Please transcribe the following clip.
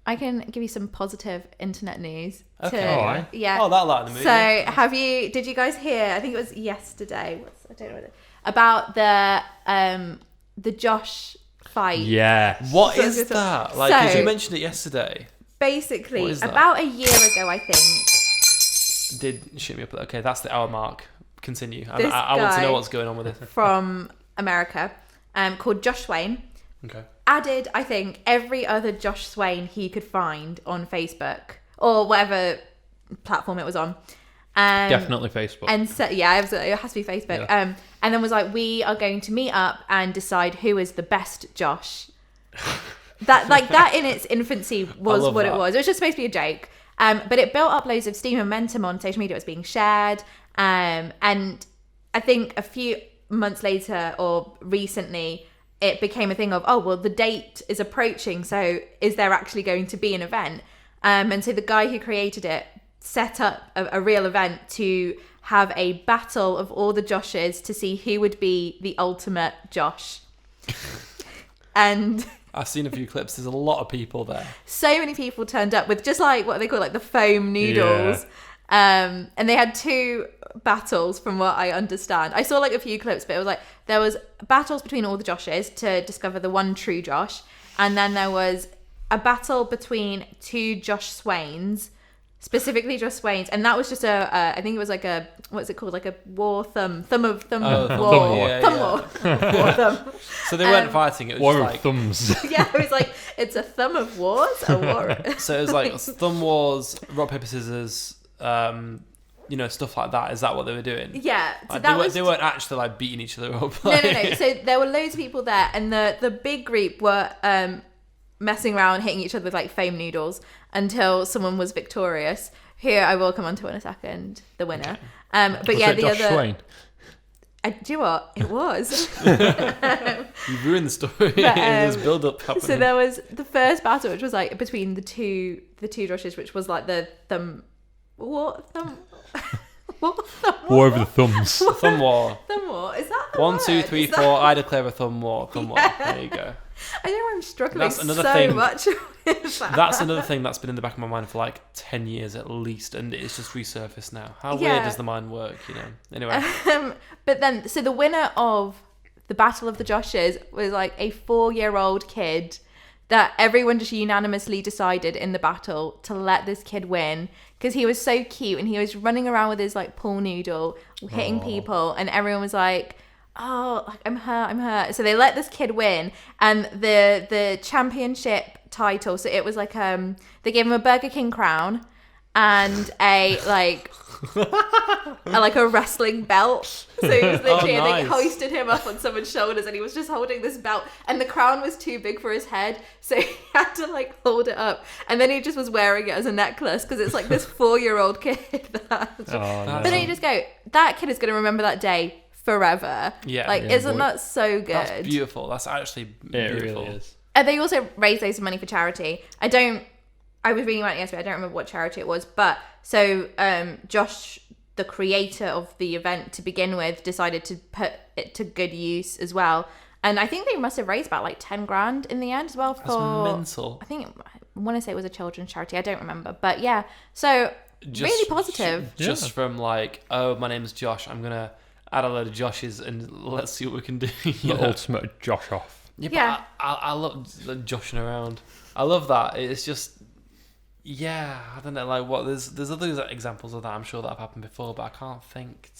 I can give you some positive internet news. Okay. Alright. Yeah. Oh, that light in the mood. So did you guys hear, I think it was yesterday, I don't know what about the Josh fight. Yes. What So- is so- that? Like, so- because you mentioned it yesterday. Basically, What is that? about a year ago, I think, Did shoot me up. Okay, that's the hour mark. Continue. This I want to guy- know what's going on with it. from America, called Josh Swain, Okay. added, I think, every other Josh Swain he could find on Facebook or whatever platform it was on. Definitely Facebook. And so, yeah, absolutely, it has to be Facebook. Yeah. And then was like, we are going to meet up and decide who is the best Josh. that in its infancy was love what that. it was. It was just supposed to be a joke. But it built up loads of steam and momentum on social media. It was being shared. And I think a few months later or recently, it became a thing of, oh, well, the date is approaching. So is there actually going to be an event? And so the guy who created it set up a real event to have a battle of all the Joshes to see who would be the ultimate Josh. And I've seen a few clips. There's a lot of people there. so many people turned up with just like what they call like the foam noodles. And they had two battles from what I understand. I saw like a few clips, but it was like there was battles between all the Joshes to discover the one true Josh. And then there was a battle between two Josh Swains, specifically Josh Swains. And that was just I think it was like a, what's it called? Like a war thumb of war. war. Thumb war. War thumb. So they weren't fighting. It was War just of like thumbs. Yeah, it was like, it's a thumb of wars, a war. so it was like thumb wars, rock paper scissors, stuff like that. Is that what they were doing? Yeah, so Like, that was they weren't actually like beating each other up. no. So there were loads of people there, and the big group were messing around, hitting each other with like foam noodles until someone was victorious. Who I will come on to in a second, the winner. But Was yeah, it the Josh other. Swain? Do you know what it was? You ruined the story. There's build up happening. So there was the first battle, which was like between the two Joshes, which was like the thumb. What thumb? What thumb? War over the thumbs. Thumb war. Thumb war. Is that the 1, word? 2, 3, Is that- 4. I declare a thumb war. Thumb war. There you go. I know I'm struggling That's another so thing. much with that. That's another thing that's been in the back of my mind for like 10 years at least, and it's just resurfaced now. How Yeah. weird does the mind work, Anyway. But then, so the winner of the Battle of the Joshes was like a 4-year-old kid that everyone just unanimously decided in the battle to let this kid win because he was so cute and he was running around with his like pool noodle, hitting people, and everyone was like, oh, like, I'm hurt. So they let this kid win, and the championship title. So it was like they gave him a Burger King crown and a a wrestling belt. So he was literally, Oh, they nice. hoisted him up on someone's shoulders, and he was just holding this belt, and the crown was too big for his head, so he had to like hold it up, and then he just was wearing it as a necklace because it's like this 4-year-old kid. Oh, no. But then you just go, that kid is going to remember that day forever. Yeah. Like, Yeah, isn't boy. that so good? That's beautiful. That's actually It beautiful. really is. And they also raised loads of money for charity. I was reading about it yesterday. I don't remember what charity it was, but so Josh, the creator of the event to begin with, decided to put it to good use as well. And I think they must have raised about like 10 grand in the end as well That's for. mental. I want to say it was a children's charity. I don't remember, but yeah. So really positive. Just from like, oh, my name's Josh. I'm gonna add a load of Joshes and let's see what we can do. The ultimate Josh off. Yeah, but I love joshing around. I love that. It's just, yeah, I don't know, like what there's other examples of that I'm sure that have happened before, but I can't think